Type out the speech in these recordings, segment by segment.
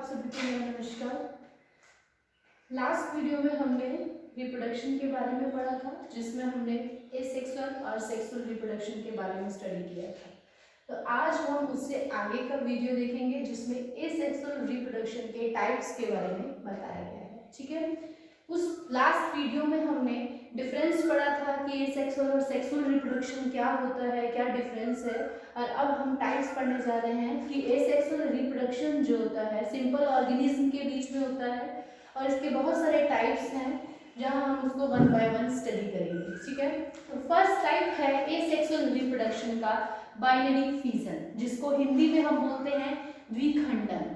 सभी को मेरा नमस्कार। लास्ट वीडियो में हमने रिप्रोडक्शन के बारे में पढ़ा था, जिसमें हमने एसेक्सुअल और सेक्सुअल रिप्रोडक्शन के बारे में स्टडी किया था। तो आज हम उससे आगे का वीडियो देखेंगे, जिसमें एसेक्सुअल रिप्रोडक्शन के टाइप्स के बारे में बताया गया है। ठीक है, उस लास्ट वीडियो में हमने डिफरेंस पढ़ा था कि एसेक्सुअल और सेक्सुअल रिप्रोडक्शन क्या होता है, क्या डिफरेंस है। और अब हम टाइप्स पढ़ने जा रहे हैं कि एसेक्सुअल रिप्रोडक्शन जो होता है सिंपल ऑर्गेनिज्म के बीच में होता है, और इसके बहुत सारे टाइप्स हैं जहां हम उसको वन बाय वन स्टडी करेंगे। ठीक है, तो फर्स्ट टाइप है एसेक्सुअल रिप्रोडक्शन का बाइनरी फिजन, जिसको हिंदी में हम बोलते हैं द्विखंडन।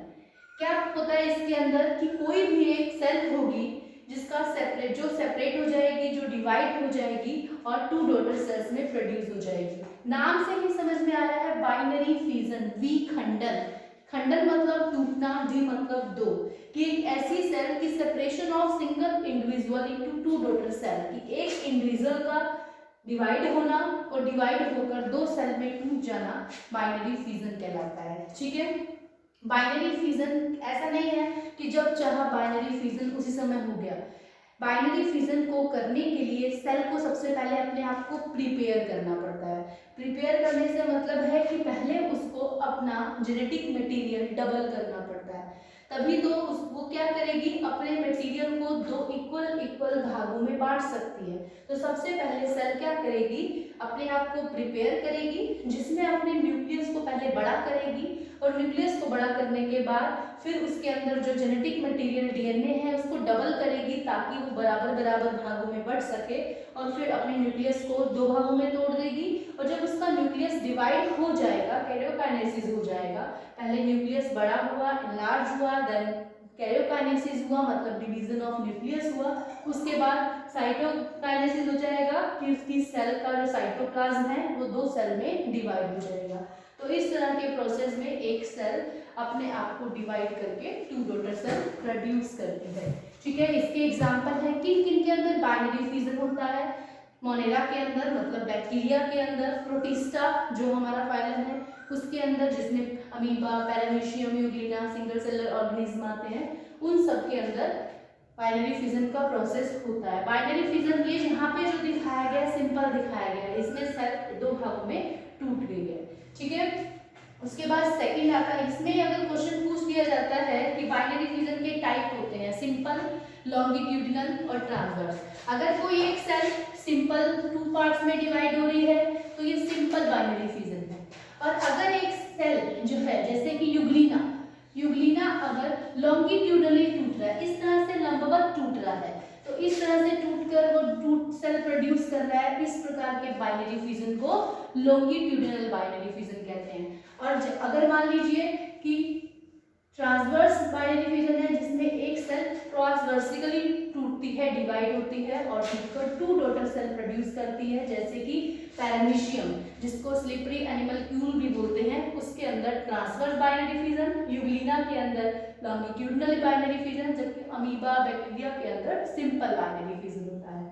क्या होता है इसके अंदर कि कोई भी एक सेल होगी जिसका सेपरेट हो जाएगी, जो डिवाइड हो जाएगी और टू डॉटर सेल्स में प्रोड्यूस हो जाएगी। नाम से ही समझ में आ रहा है बाइनरी फिजन, द्विखंडन। खंडन मतलब टूटना, द्वि मतलब दो, कि एक ऐसी सेल की separation of single individual into two daughter cell, कि एक इंडिविजुअल का डिवाइड होना और डिवाइड होकर दो सेल में टूट जाना बाइनरी फिजन कहलाता है। ठीक है, बाइनरी फिजन ऐसा नहीं है कि जब चाहा बाइनरी फिजन उसी समय हो गया। बाइनरी फिजन को करने के लिए सेल को सबसे पहले अपने आप को प्रिपेयर करना पड़ता है। प्रिपेयर करने से मतलब है कि पहले उसको अपना जेनेटिक मटेरियल डबल करना पड़ता है, तभी तो वो क्या करेगी, अपने मटेरियल को दो इक्वल भागों में बांट सकती है। तो सबसे पहले सेल क्या करेगी, अपने आप को प्रिपेयर करेगी, जिसमें अपने न्यूक्लियस को पहले बड़ा करेगी, और न्यूक्लियस को बड़ा करने के बाद फिर उसके अंदर जो जेनेटिक मटेरियल डीएनए है उसको डबल करेगी, ताकि वो बराबर भागों में बढ़ सके, और फिर अपने न्यूक्लियस को दो भागों में तोड़ देगी। और जब उसका न्यूक्लियस डिवाइड हो जाएगा, कैरियोकाइनेसिस हो जाएगा, पहले न्यूक्लियस बड़ा हुआ, एनलार्ज हुआ, देन कैरियोकाइनेसिस हुआ, मतलब डिवीजन ऑफ न्यूक्लियस हुआ, उसके बाद साइटोकाइनेसिस हो जाएगा, कि उसकी सेल का जो साइटोप्लाज्म है वो दो सेल में डिवाइड हो जाएगा। तो इस तरह के प्रोसेस में एक सेल अपने आप को डिवाइड करके टू डॉटर सेल प्रोड्यूस करती है। ठीक है, इसके एग्जांपल है किन किन के अंदर बाइनरी फिजन होता है। मोनेरा के अंदर, मतलब बैक्टीरिया के अंदर, प्रोटिस्टा जो हमारा फाइलम है उसके अंदर, जिसमें amoeba, paramecium, Euglena, single seller organism आते हैं, उन सब के अंदर बाइनरी फिजन का प्रोसेस होता है। बाइनरी फिजन ये यहाँ पे जो दिखाया गया है सिंपल दिखाया गया है, इसमें सेल दो भागों में टूट गई है। ठीक है, उसके बाद सेकंड आता है, इसमें अगर क्वेश्चन पूछ दिया जाता है कि बाइनरी फिजन के टाइप होते हैं सिंपल, लॉन्गिट्यूडिनल और ट्रांसवर्स। अगर कोई एक सेल सिंपल टू पार्ट्स में डिवाइड हो रही है तो ये सिंपल बाइनरी फिजन है। और अगर एक सेल जो है जैसे कि यूग्लिना अगर लॉन्गिट्यूडनली टूट रहा है, इस तरह से लंबवत टूट रहा है, तो इस तरह से टूटकर वो टूट सेल प्रोड्यूस कर रहा है, इस प्रकार के बाइनरी फिजन को लॉन्गिट्यूडिनल बाइनरी फिजन कहते हैं। और अगर मान लीजिए कि ट्रांसवर्स बाइनरी फिजन है, जिसमें एक सेल ट्रांसवर्सिकली टूटती है, डिवाइड होती है और टूटकर टू डॉटर सेल प्रोड्यूस करती है, जैसे कि पैरामीशियम जिसको स्लिपरी एनिमलक्यूल भी बोलते हैं, उसके अंदर ट्रांसवर्स बाइनरी फिजन, यूग्लिना के अंदर लॉन्गिट्यूडिनल बाइनरी फिजन, जबकि अमीबा, बैक्टीरिया के अंदर सिंपल बाइनरी फिजन होता है।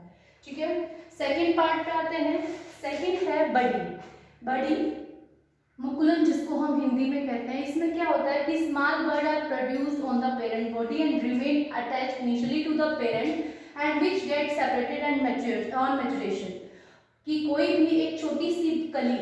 ठीक है, सेकंड पार्ट पे आते हैं। सेकंड है बड़ी मुकुलन, जिसको हम हिंदी में कहते हैं। इसमें क्या होता है कि small bud are produced on the parent body and remain attached initially to the parent and which get separated and matured on maturation, कि कोई भी एक छोटी सी कली,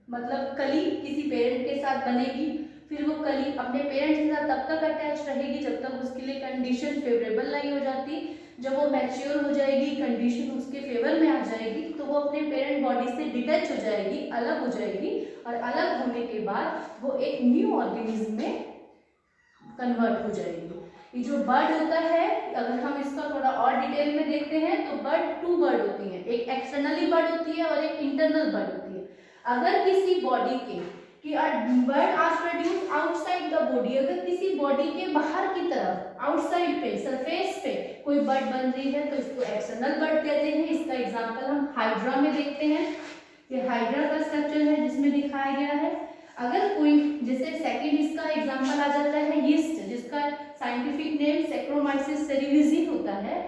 मतलब कली किसी पेरेंट के साथ बनेगी, फिर वो कली अपने पेरेंट्स के साथ तब तक अटैच रहेगी जब तक उसके लिए कंडीशन फेवरेबल नहीं हो जाती। जब वो मैच्योर हो जाएगी, कंडीशन उसके फेवर में आ जाएगी, तो वो अपने पेरेंट बॉडी से डिटैच हो जाएगी, अलग हो जाएगी, और अलग होने के बाद वो एक न्यू ऑर्गेनिज्म में कन्वर्ट हो जाएगी। ये जो बर्ड होता है, अगर हम इसका थोड़ा और डिटेल में देखते हैं तो टू बर्ड होती है, एक एक्सटर्नली बर्ड होती है और एक इंटरनल बर्ड होती है। अगर किसी बॉडी के bud are produce outside the body, अगर किसी बॉडी के बाहर की तरफ, आउटसाइड पे, सरफेस पे कोई बर्ड बन रही है तो इसको एक्सटर्नल बर्ड कहते हैं। इसका एग्जांपल हम हाइड्रा में देखते हैं। ये हाइड्रा का स्ट्रक्चर है जिसमें दिखाया गया है। अगर कोई, जैसे सेकंड इसका एग्जांपल आ जाता है यीस्ट, जिसका साइंटिफिक नेम सैक्रोमाइसिस सेरेविसी होता है,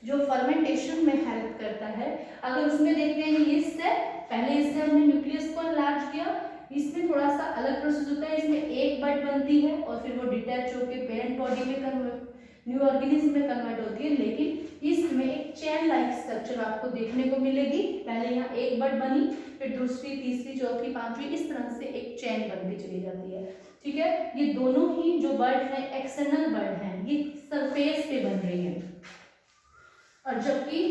जो फर्मेंटेशन में हेल्प करता है। अगर उसमें देखते हैं यीस्ट है, पहले इससे हमने न्यूक्लियस को एनलार्ज किया, इसमें थोड़ा सा अलग प्रोसेस होता है, इसमें एक बड बनती है और फिर वो डिटैच होकर पेरेंट बॉडी में न्यू ऑर्गेनिज्म में कन्वर्ट होती है, लेकिन इसमें एक चेन लाइक स्ट्रक्चर आपको देखने को मिलेगी। पहले यहाँ एक बड बनी, फिर दूसरी, तीसरी, चौथी, पांचवी, इस तरह से एक चेन बनती चली जाती है। ठीक है, ये दोनों ही जो बड है एक्सटर्नल बड हैं, ये सरफेस पे बन रही है, और जबकि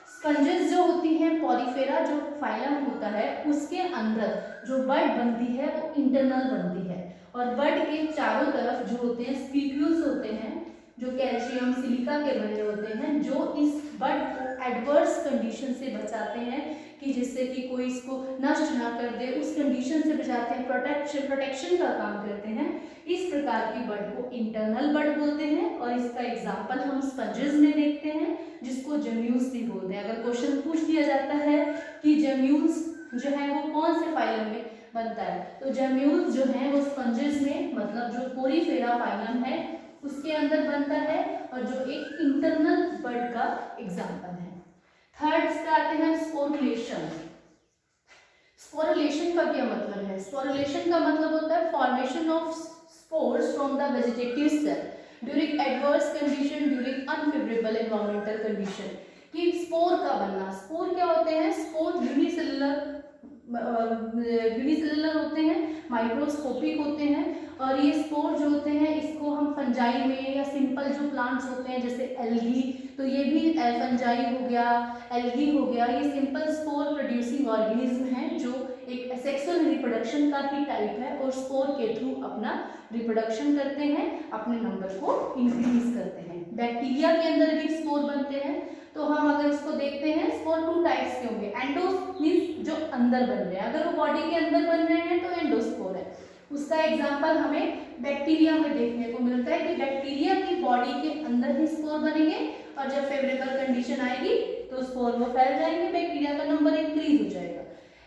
स्पंजेस जो होती हैं, पॉलीफेरा जो फाइलम होता है उसके अंदर जो बड बनती है वो इंटरनल बनती है, और बड के चारों तरफ जो होते हैं स्पीक्यूल्स होते हैं जो कैल्शियम सिलिका के बने होते हैं, जो इस बड को एडवर्स कंडीशन से बचाते हैं कि जिससे कि कोई इसको नष्ट ना कर दे, उस कंडीशन से बचाते हैं, प्रोटेक्शन का काम करते हैं। इस प्रकार की बड को इंटरनल बड बोलते हैं, और इसका एग्जाम्पल हम स्पंजेस में देखते हैं जिसको जेम्यूल्स भी बोलते हैं। अगर क्वेश्चन पूछ दिया जाता है कि जेम्यूल्स जो है वो कौन से फाइलम में बनता है, तो जेम्यूल्स जो है वो स्पंजेस में, मतलब जो पोरीफेरा फाइलम है उसके अंदर बनता है, और जो एक इंटरनल बड का एग्जाम्पल है। थर्ड से आते हैं स्पोरुलेशन। स्पोरुलेशन का क्या मतलब है? स्पोरुलेशन का मतलब होता है formation of spores from the vegetative cell during adverse condition, during unfavourable environmental condition. कि स्पोर का बनना, स्पोर क्या होते हैं? स्पोर यूनिसेलुलर होते हैं, माइक्रोस्कोपिक होते हैं, और ये स्पोर जो होते हैं इसको हम फंजाई में, या सिंपल जो प्लांट्स होते हैं जैसे एल्गी, तो ये भी फंजाई हो गया, एल्गी हो गया, ये सिंपल स्पोर प्रोड्यूसिंग ऑर्गेनिज्म हैं जो एक सेक्सुअल रिप्रोडक्शन का ही टाइप है, और स्पोर के थ्रू अपना रिप्रोडक्शन करते हैं, अपने नंबर को इंक्रीज करते हैं। बैक्टीरिया के अंदर भी स्पोर बनते हैं, तो हम अगर इसको देखते हैं, स्पोर टू टाइप्स के होंगे। एंडो मीन्स जो अंदर बन रहे हैं, अगर वो बॉडी के अंदर बन रहे हैं तो एंडोस्पोर है। उसका एग्जाम्पल हमें बैक्टीरिया में देखने को मिलता है कि बैक्टीरिया की बॉडी के अंदर ही स्पोर बनेंगे, और जब फेवरेबल कंडीशन आएगी तो स्पोर वो फैल जाएंगे, बैक्टीरिया का नंबर इंक्रीज हो जाएगा।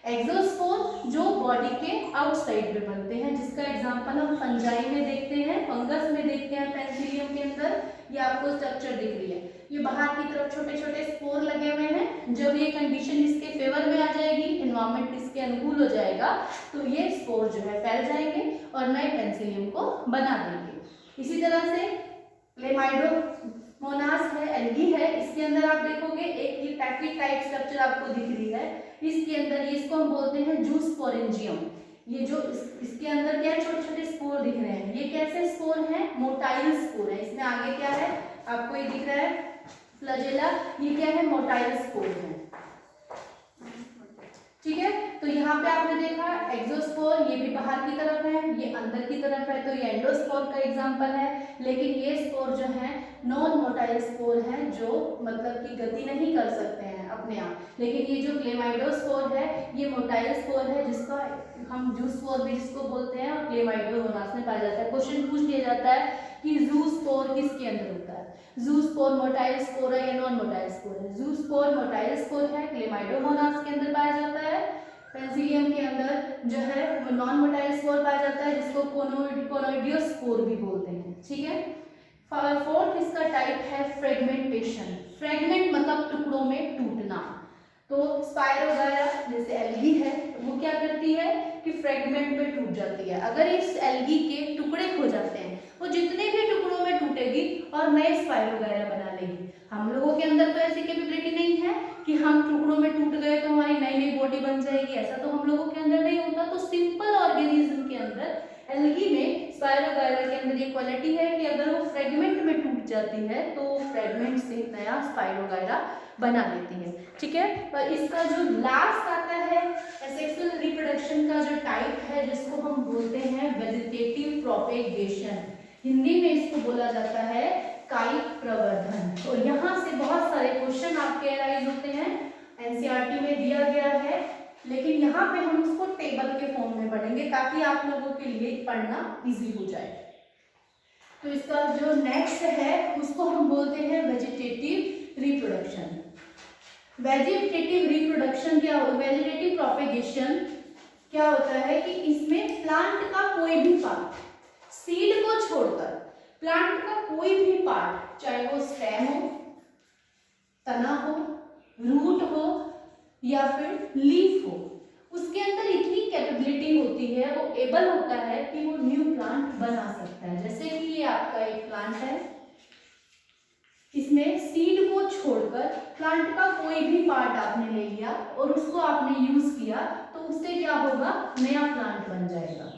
एक्सोस्पोर जो बॉडी के आउटसाइड में बनते हैं, जिसका एग्जांपल हम फंजाई में देखते हैं, फंगस में देखते हैं, पेनिसिलियम के अंदर ये आपको स्ट्रक्चर दिख रही है। ये बाहर की तरफ छोटे छोटे स्पोर लगे हुए हैं, जब ये कंडीशन इसके फेवर में आ जाएगी, एनवायरमेंट इसके अनुकूल हो जाएगा, तो ये स्पोर जो है फैल जाएंगे और नए पेनिसिलियम को बना देंगे। इसी तरह से क्लेमाइडोमोनास है, एल्गी है, इसके अंदर आप देखोगे एक ये पैकेट टाइप स्ट्रक्चर आपको दिख रही है, इसके अंदर ये इसको हम बोलते हैं जूस्पोरेंजियम। ये जो इसके अंदर क्या छोटे छोटे स्पोर दिख रहे हैं, ये कैसे स्पोर हैं? मोटाइल स्पोर है। इसमें आगे क्या है आपको ये दिख रहा है फ्लैजेला, ये क्या है? मोटाइल स्पोर है। ठीक है, तो यहाँ पे आपने देखा एक्सोस्पोर, ये भी बाहर की तरफ है, ये अंदर की तरफ है, तो ये एंडोस्पोर का एग्जांपल है। लेकिन ये स्पोर जो है नॉन मोटाइल स्पोर है, जो मतलब कि गति नहीं कर सकते हैं अपने आप। लेकिन ये जो क्लेमाइडोस्पोर है ये मोटाइल स्पोर है, जिसका हम जूस्पोर भी जिसको बोलते हैं, और क्लेमाइडोमोनास में पाया जाता है। क्वेश्चन पूछ लिया जाता है कि जूस्पोर किसके अंदर होता है? जूस्पोर मोटाइल स्पोर है या नॉन मोटाइल स्पोर है? जूस्पोर मोटाइल स्पोर है, क्लेमाइडोमोनास के अंदर पाया जाता है। पेनिसिलियम के अंदर जो है वो नॉन मोटाइल स्पोर पाया जाता है, जिसको कोनोइडियोस्पोर भी बोलते हैं। ठीक है, फोर्थ इसका टाइप है फ्रेगमेंटेशन। फ्रेगमेंट मतलब टुकड़ों में टूटना। तो स्पायरोगाया जैसे एल्गी है, वो क्या करती है कि फ्रेगमेंट में टूट जाती है। अगर इस एल्गी के टुकड़े हो जाते हैं, वो जितने भी टुकड़ों में टूटेगी और नए स्पायरोगाया बना लेगी। हम लोगों के अंदर तो ऐसी कैपेबिलिटी नहीं है कि हम टुकड़ों में टूट गए तो हमारी नई नई बॉडी बन जाएगी, ऐसा तो हम लोगों के अंदर नहीं होता। तो सिंपल ऑर्गेनिज्म के अंदर, एल्गी में, स्पायरोगायरा के अंदर ये क्वालिटी है कि अगर वो फ्रेगमेंट में टूट जाती है तो फ्रेगमेंट से नया स्पायरोगायरा बना लेती है। ठीक है, और इसका जो लास्ट आता है सेक्सुअल रिप्रोडक्शन का जो टाइप है, जिसको हम बोलते हैं वेजिटेटिव प्रोपेगेशन, हिंदी में इसको बोला जाता है कायिक प्रवर्धन। और यहाँ से बहुत सारे क्वेश्चन आपके अराइज होते हैं, एनसीईआरटी में दिया गया है, लेकिन यहाँ पे हम उसको टेबल के फॉर्म में पढ़ेंगे ताकि आप लोगों के लिए पढ़ना इजी हो जाए। तो इसका जो नेक्स्ट है उसको हम बोलते हैं वेजिटेटिव रिप्रोडक्शन। वेजिटेटिव रिप्रोडक्शन क्या हो, वेजिटेटिव प्रोपेगेशन क्या होता है कि इसमें प्लांट का कोई भी पार्ट, सीड को छोड़कर प्लांट का कोई भी पार्ट, चाहे वो स्टेम हो, तना हो, रूट हो या फिर लीफ हो, उसके अंदर इतनी कैपेबिलिटी होती है वो एबल होता है कि वो न्यू प्लांट बना सकता है। जैसे कि ये आपका एक प्लांट है, इसमें सीड को छोड़कर प्लांट का कोई भी पार्ट आपने ले लिया और उसको आपने यूज किया, तो उससे क्या होगा, नया प्लांट बन जाएगा।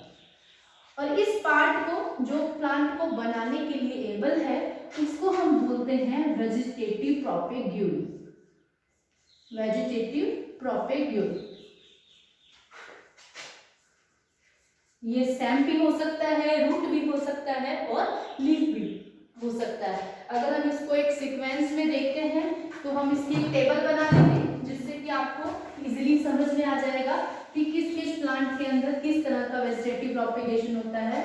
और इस पार्ट को, जो प्लांट को बनाने के लिए एबल है, उसको हम बोलते हैं वेजिटेटिव प्रोपेग्यूल। Vegetative propagule. ये स्टेम भी हो सकता है, रूट भी हो सकता है और लीफ भी हो सकता है। अगर हम इसको एक सीक्वेंस में देखते हैं तो हम इसकी एक टेबल बना लेंगे, जिससे कि आपको इजीली समझ में आ जाएगा कि किस किस प्लांट के अंदर किस तरह का वेजिटेटिव प्रोपेगेशन होता है।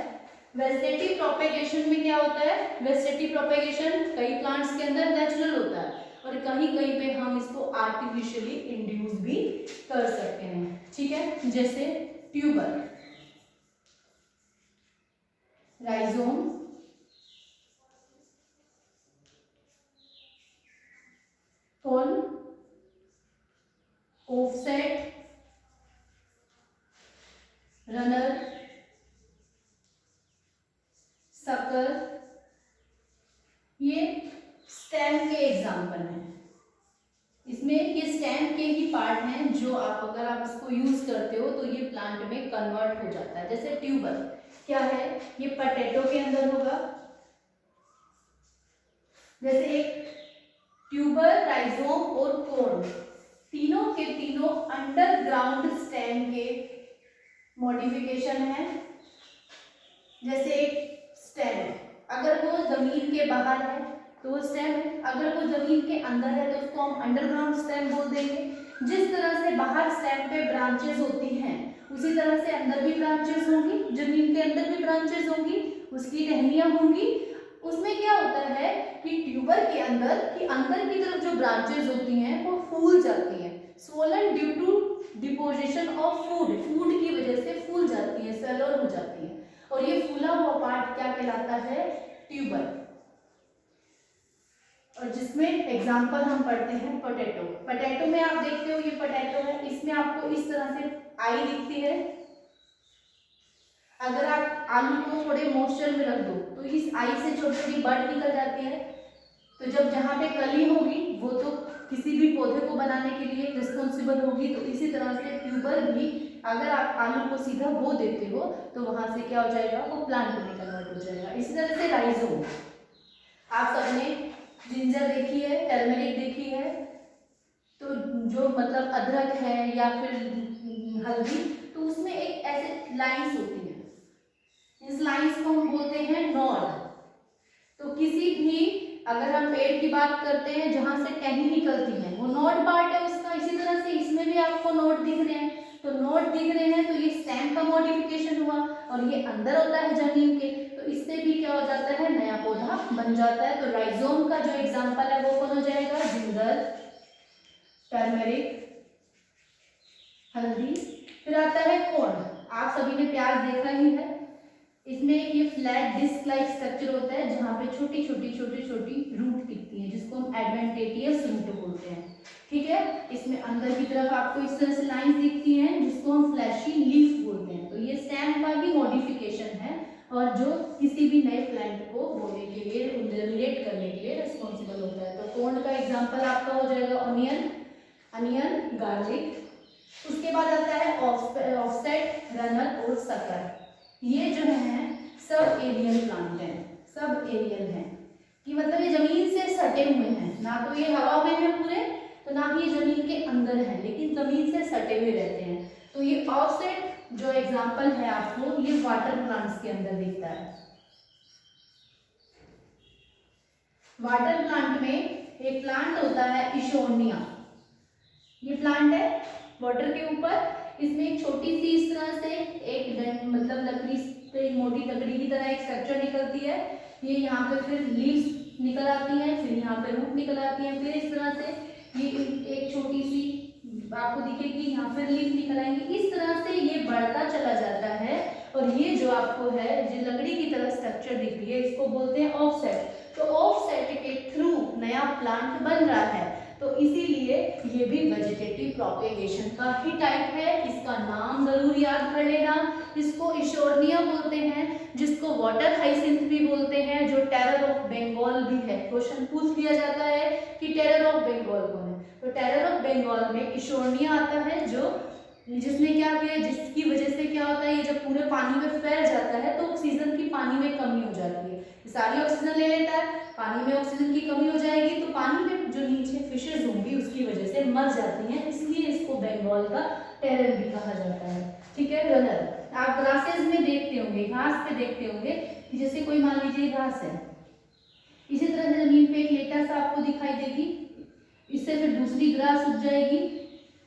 वेजिटेटिव प्रोपेगेशन में क्या होता है, वेजिटेटिव प्रोपेगेशन कई प्लांट्स के अंदर नेचुरल होता है और कहीं कहीं पे हम इसको आर्टिफिशियली इंड्यूस भी कर सकते हैं। ठीक है, जैसे ट्यूबर, राइजोम, कोन, ऑफसेट, रनर, सकर, ये स्टेम के एग्जाम्पल हैं। इसमें ये स्टेम के ही पार्ट हैं जो आप, अगर आप इसको यूज करते हो तो ये प्लांट में कन्वर्ट हो जाता है। जैसे ट्यूबर क्या है, ये पोटैटो के अंदर होगा। जैसे एक ट्यूबर, राइजोम और कोन, तीनों के तीनों अंडरग्राउंड स्टेम के मॉडिफिकेशन है। जैसे एक स्टेम, अगर वो जमीन के बाहर है तो वो स्टेम है, अगर वो जमीन के अंदर है तो उसको हम अंडरग्राउंड स्टेम बोल देंगे। जिस तरह से बाहर स्टेम पे ब्रांचेस होती हैं, उसी तरह से अंदर भी ब्रांचेस होंगी, जमीन के अंदर भी ब्रांचेस होंगी, उसकी टहनियां होंगी। उसमें क्या होता है कि ट्यूबर के अंदर की तरफ जो ब्रांचेस होती हैं वो फूल जाती हैं, swollen due to deposition of food, food की वजह से फूल जाती है, सेलर हो जाती है, और ये फूला हुआ पार्ट क्या कहलाता है, ट्यूबर। और जिसमें एग्जांपल हम पढ़ते हैं पोटैटो। पोटैटो में आप देखते हो ये पोटैटो है, इसमें आपको इस तरह से आई दिखती है। अगर आप आलू को थोड़े मॉइस्चर में रख दो तो इस आई से छोटी छोटी बड निकल जाती है। तो जब जहाँ पे कली होगी वो तो किसी भी पौधे को बनाने के लिए रिस्पॉन्सिबल होगी, तो इसी तरह से ट्यूबर भी, अगर आप आलू को सीधा बो देते हो तो वहां से क्या हो जाएगा, वो प्लांट में कन्वर्ट हो जाएगा। इसी तरह से राइजोम, आप सबने जिंजर देखी है, टर्मरिक देखी है, तो जो मतलब अदरक है या फिर हल्दी, तो उसमें एक ऐसे लाइंस होती है, इस लाइंस को हम बोलते हैं नोड। तो किसी भी, अगर हम पेड़ की बात करते हैं जहां से टहनी निकलती है, वो नोड पार्ट है उसका। इसी तरह से इसमें भी आपको नोड दिख रहे हैं, तो नोड दिख रहे हैं तो ये स्टेम का मॉडिफिकेशन हुआ, और ये अंदर होता है जमीन के, तो इससे भी क्या हो जाता है, नया पौधा बन जाता है। तो राइजोम का जो एग्जाम्पल है वो कौन हो जाएगा, जिंजर, टर्मरिक, हल्दी। फिर आता है कोन, आप सभी ने प्याज देखा ही है, इसमें ये फ्लैट डिस्क लाइक स्ट्रक्चर होता है जहाँ पे छोटी छोटी रूट दिखती हैं, जिसको हम एडवेंटेटियस रूट बोलते हैं। ठीक है, इसमें अंदर की तरफ आपको इस तरह से लाइंस दिखती हैं जिसको हम फ्लैशी लीफ बोलते हैं। तो ये स्टेम का ही मॉडिफिकेशन है, और जो किसी भी नए प्लांट को बोने के लिए, रिलेट करने के लिए रिस्पॉन्सिबल होता है। तो कोन का एग्जाम्पल आपका हो जाएगा अनियन, गार्लिक। उसके बाद आता है ऑफसेट, रनर और सकर। ये जो है सब एरियल प्लांट हैं, सब एरियल हैं, कि मतलब ये जमीन से सटे हुए हैं, ना तो ये हवा में है पूरे, तो ना ही ये जमीन के अंदर है, लेकिन जमीन से सटे हुए रहते हैं। तो ये ऑफसेट जो एग्जांपल है आपको, ये वाटर प्लांट्स के अंदर दिखता है। वाटर प्लांट में एक प्लांट होता है इशोनिया, ये प्लांट है वाटर के ऊपर। इसमें एक छोटी सी इस तरह से एक मतलब लकड़ी पे एक मोटी लकड़ी की तरह एक स्ट्रक्चर निकलती है, ये यहाँ पे फिर लीव्स निकल आती हैं, फिर यहाँ पे रूट निकल आती हैं, फिर इस तरह से ये एक छोटी सी आपको दिखेगी, यहाँ फिर लीफ निकल आएंगी। इस तरह से ये बढ़ता चला जाता है, और ये जो आपको है जो लकड़ी की तरह स्ट्रक्चर दिख रही है, इसको बोलते हैं ऑफसेट। तो ऑफसेट के थ्रू नया प्लांट बन रहा है, तो इसीलिए ये भी वेजिटेटिव प्रोपेगेशन का ही टाइप है। इसका नाम जरूर याद कर लेना। इसको इशोर्निया बोलते हैं, जिसको वाटर हाइसिंथ भी बोलते हैं, जो टेरर ऑफ बंगाल भी है। क्वेश्चन पूछ लिया जाता है कि टेरर ऑफ बंगाल कौन है, तो टेरर ऑफ बंगाल में इशोर्निया आता है, जो जिसने क्या किया, जिसकी वजह से क्या होता है, ये जब पूरे पानी में फैल जाता है तो ऑक्सीजन की पानी में कमी हो जाती है। सारी ऑक्सीजन ले लेता है, पानी में ऑक्सीजन की कमी हो जाएगी तो पानी में जो नीचे फिशेज होंगी उसकी वजह से मर जाती हैं, इसलिए इसको बंगाल का टेरर भी कहा जाता है। ठीक है, रनर आप ग्रासेस में देखते होंगे, घास पे देखते होंगे कि जैसे कोई मान लीजिए घास है, इसी तरह से जमीन पे एक लेटा सा आपको दिखाई देगी, इससे फिर दूसरी ग्रास उग जाएगी,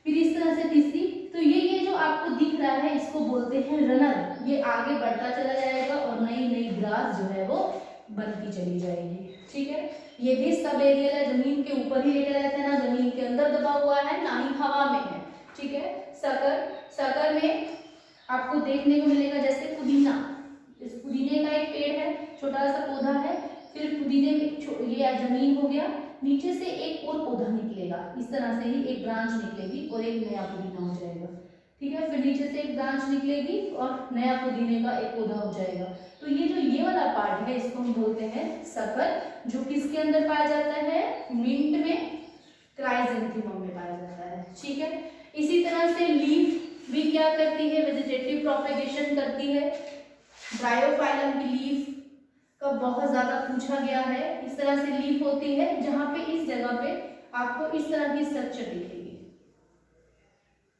फिर इस तरह से तीसरी, तो ये जो आपको दिख रहा है इसको बोलते हैं रनर। ये आगे बढ़ता चला जाएगा और नई नई ग्रास जो है वो बनती चली जाएगी। ठीक है, ये भी सब एरियल है, जमीन के ऊपर ही लेटा रहता है, ना जमीन के अंदर दबा हुआ है ना ही हवा में है। ठीक है, सकर में आपको देखने को मिलेगा जैसे पुदीना, इस पुदीने का एक पेड़ है, छोटा सा पौधा है, फिर पुदीने में ये जमीन हो गया, नीचे से एक और पौधा निकलेगा, इस तरह से ही एक ब्रांच निकलेगी और एक नया पुदीना हो जाएगा। ठीक है, फिर नीचे से एक ब्रांच निकलेगी और नया पुदीने का एक पौधा हो जाएगा। तो ये वाला पार्ट है, इसको हम बोलते हैं सकर, जो किसके अंदर पाया जाता है, मिंट में, क्राइसेंथेमम में पाया जाता है। ठीक है, इसी तरह से लीफ भी क्या करती है, वेजिटेटिव प्रोपेगेशन करती है। ब्रायोफाइलम की लीफ का बहुत ज्यादा पूछा गया है। इस तरह से लीफ होती है, जहां पे इस जगह पे आपको इस तरह की स्ट्रक्चर दिखेगी,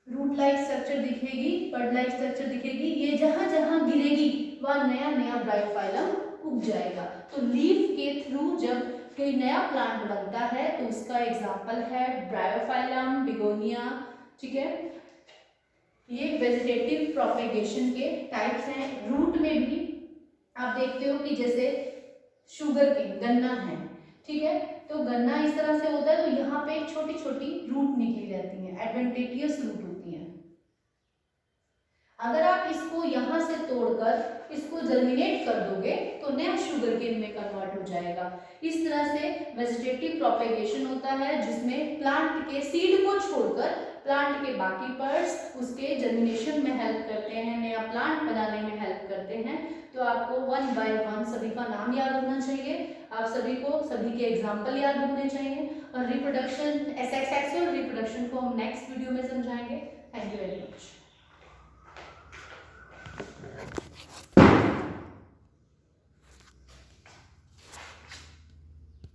रूट लाइक स्ट्रक्चर दिखेगी, बर्ड लाइक स्ट्रक्चर दिखेगी। ये जहां जहां गिरेगी वह नया नया ब्रायोफाइलम उग जाएगा। तो लीफ के थ्रू जब कोई नया प्लांट बनता है तो उसका एग्जाम्पल है ब्रायोफाइलम, बिगोनिया। ठीक है, ये वेजिटेटिव प्रोपेगेशन के टाइप्स हैं। रूट में भी आप देखते हो कि जैसे शुगर केन, गन्ना है, ठीक है, तो गन्ना इस तरह से होता है, तो यहाँ पे छोटी छोटी रूट निकली रहती हैं, एडवेंटिशियस रूट होती हैं। अगर आप इसको यहाँ से तोड़कर इसको जर्मिनेट कर दोगे तो नया शुगर केन में कन्वर्ट हो जाएगा। इस तरह से वेजिटेटिव प्रोपेगेशन होता है, जिसमें प्लांट के सीड को छोड़कर प्लांट के बाकी पार्ट्स उसके जर्मिनेशन में हेल्प करते हैं, नया प्लांट बनाने में हेल्प करते हैं। तो आपको 1 by 1 सभी का नाम याद होना चाहिए, आप सभी को सभी के एग्जाम्पल याद होने चाहिए, और रिप्रोडक्शन, सेक्सुअल रिप्रोडक्शन को हम नेक्स्ट वीडियो में समझाएंगे। Thank you very much.